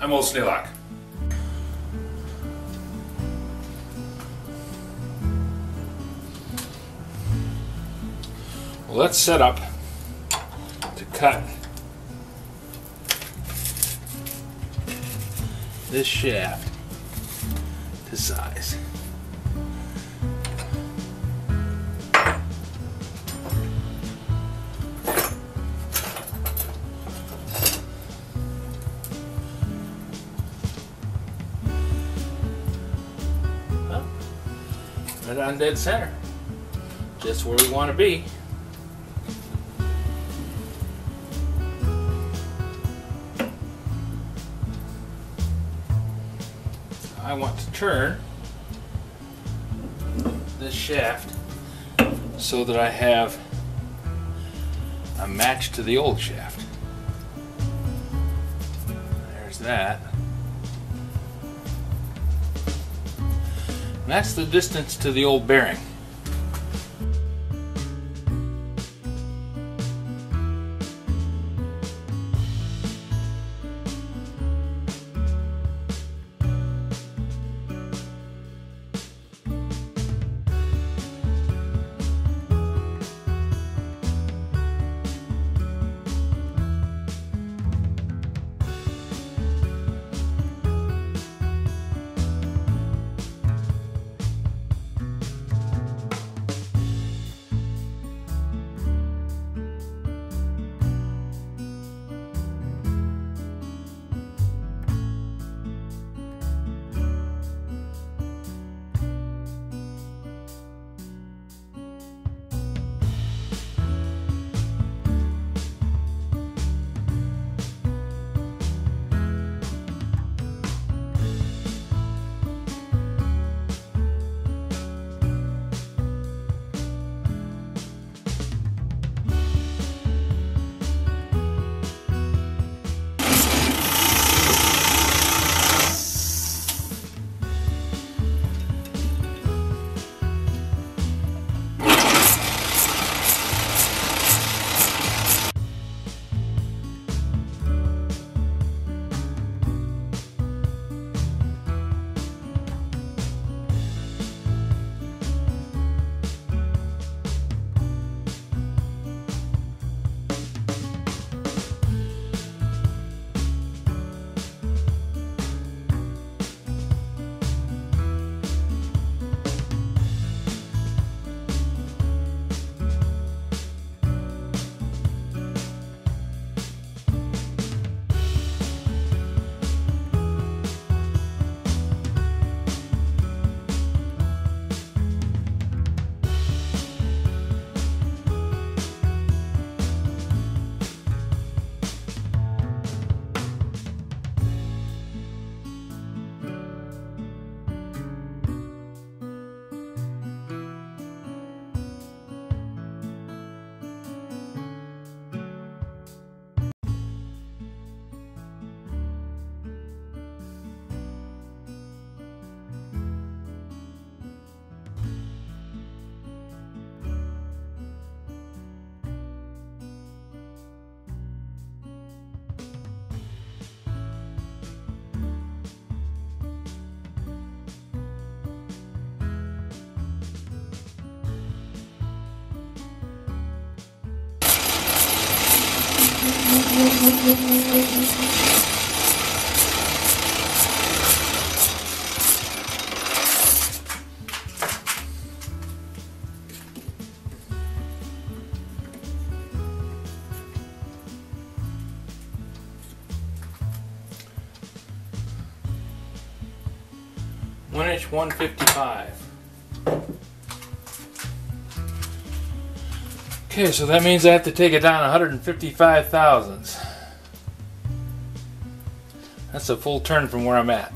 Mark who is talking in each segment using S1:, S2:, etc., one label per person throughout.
S1: I'm old Snaylock. Well, let's set up to cut this shaft to size. Right on dead center, just where we want to be. I want to turn this shaft so that I have a match to the old shaft. There's that. And that's the distance to the old bearing. One inch 155. Okay, so that means I have to take it down 155 thousandths. That's a full turn from where I'm at.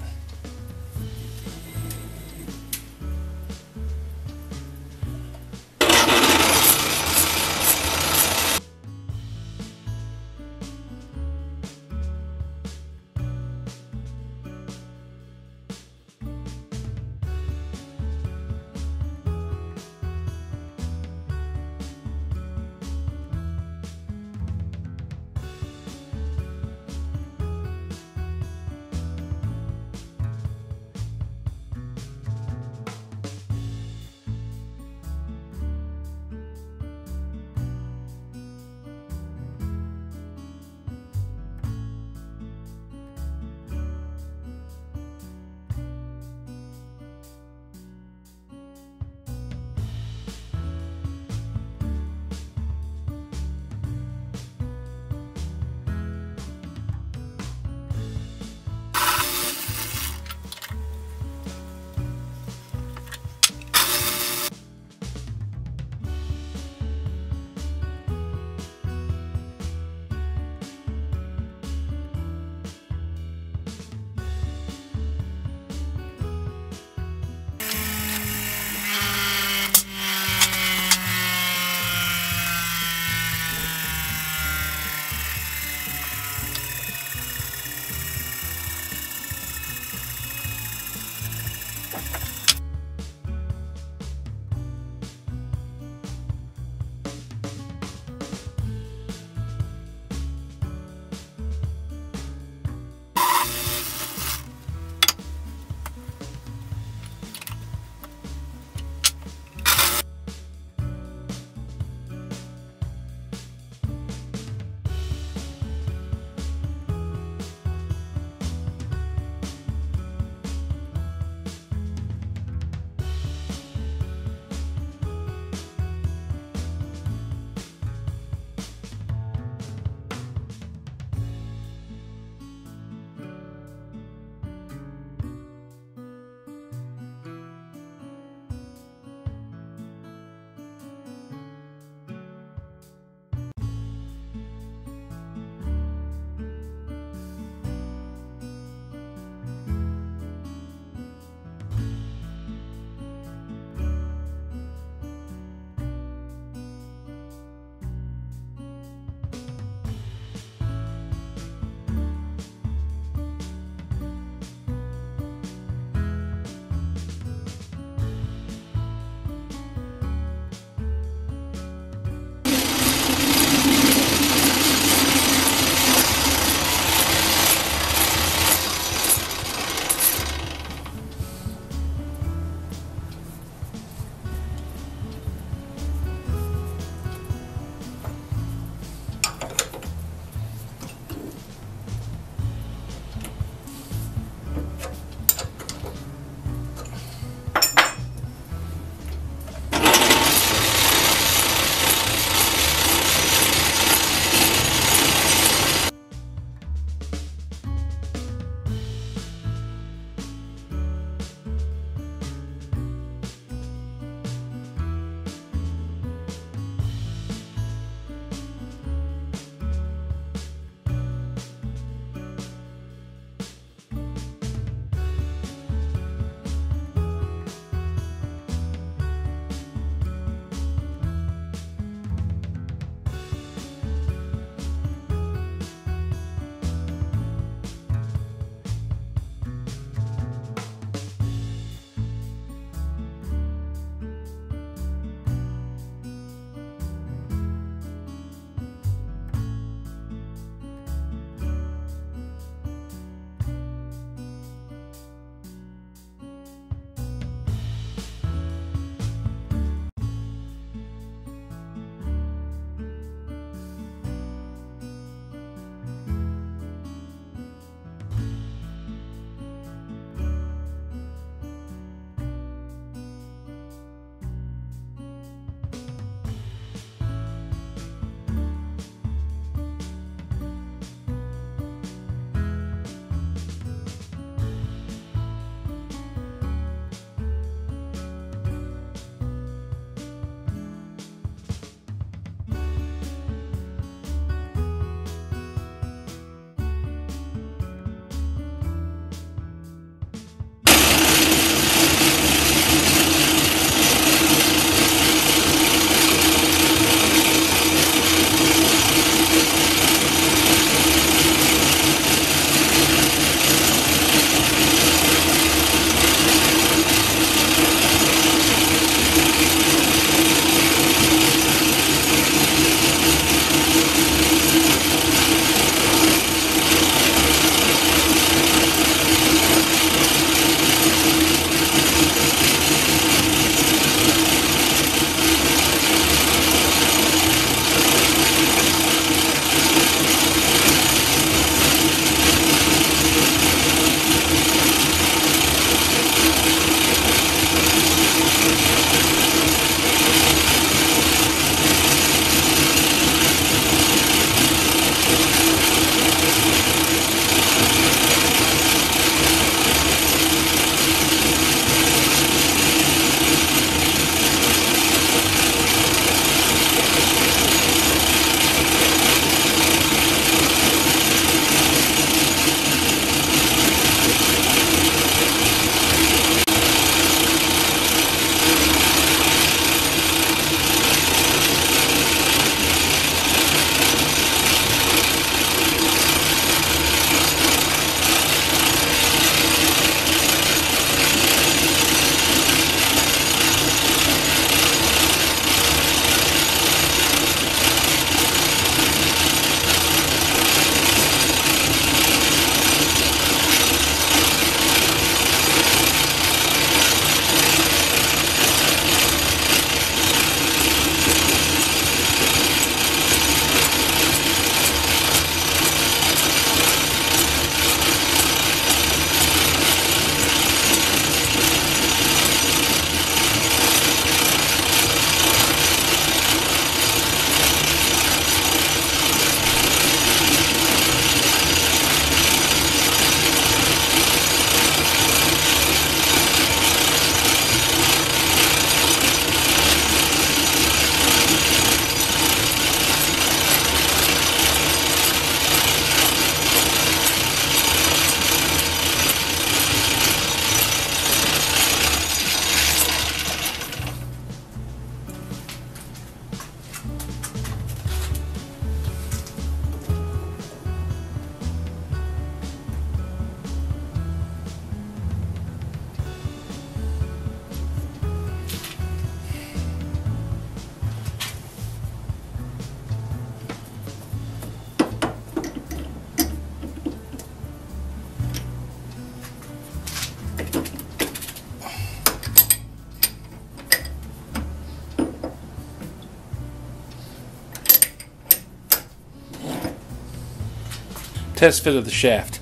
S1: test fit of the shaft.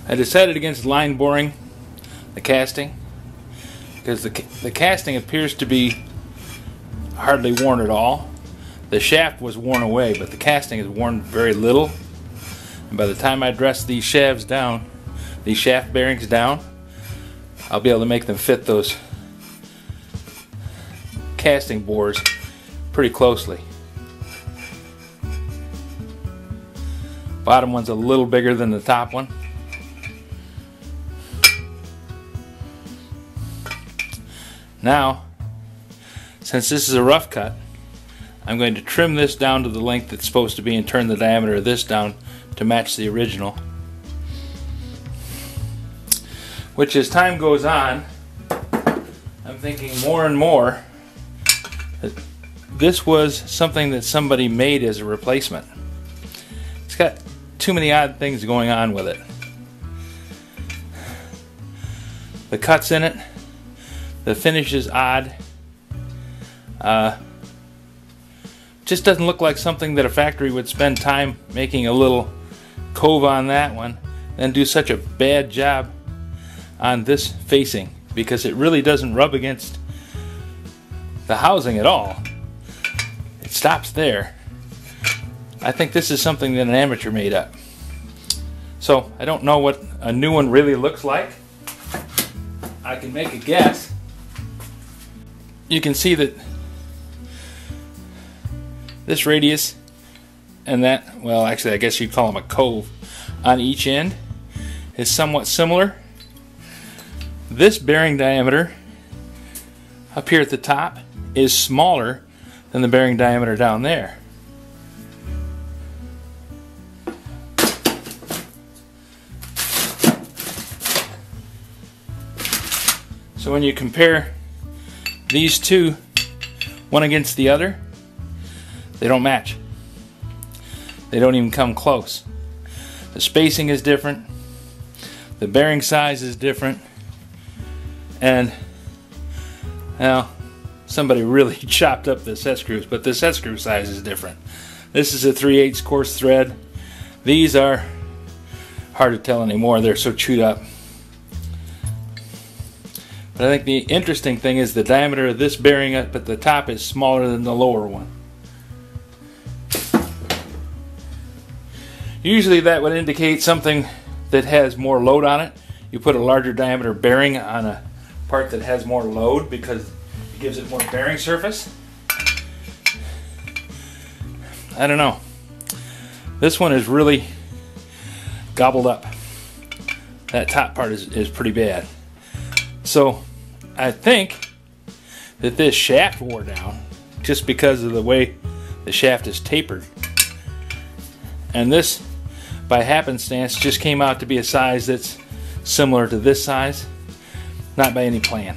S1: I decided against line boring the casting because the casting appears to be hardly worn at all. The shaft was worn away, but the casting is worn very little. And by the time I dress these shafts down, these shaft bearings down, I'll be able to make them fit those casting bores pretty closely. Bottom one's a little bigger than the top one. Now, since this is a rough cut, I'm going to trim this down to the length it's supposed to be and turn the diameter of this down to match the original. Which, as time goes on, I'm thinking more and more that this was something that somebody made as a replacement. It's got too many odd things going on with it. The cuts in it, the finish is odd. Just doesn't look like something that a factory would spend time making a little cove on that one and do such a bad job on this facing, because it really doesn't rub against the housing at all. It stops there. I think this is something that an amateur made up. So I don't know what a new one really looks like. I can make a guess. You can see that this radius and that, well, actually I guess you'd call them a cove on each end, is somewhat similar. This bearing diameter up here at the top is smaller than the bearing diameter down there. So when you compare these two, one against the other, they don't match. They don't even come close. The spacing is different. The bearing size is different. And now somebody really chopped up the set screws, but the set screw size is different. This is a 3/8 coarse thread. These are hard to tell anymore. They're so chewed up. But I think the interesting thing is the diameter of this bearing up at the top is smaller than the lower one. Usually that would indicate something that has more load on it. You put a larger diameter bearing on a part that has more load because it gives it more bearing surface. I don't know. This one is really gobbled up. That top part is pretty bad. So I think that this shaft wore down just because of the way the shaft is tapered. And this, by happenstance, just came out to be a size that's similar to this size, not by any plan.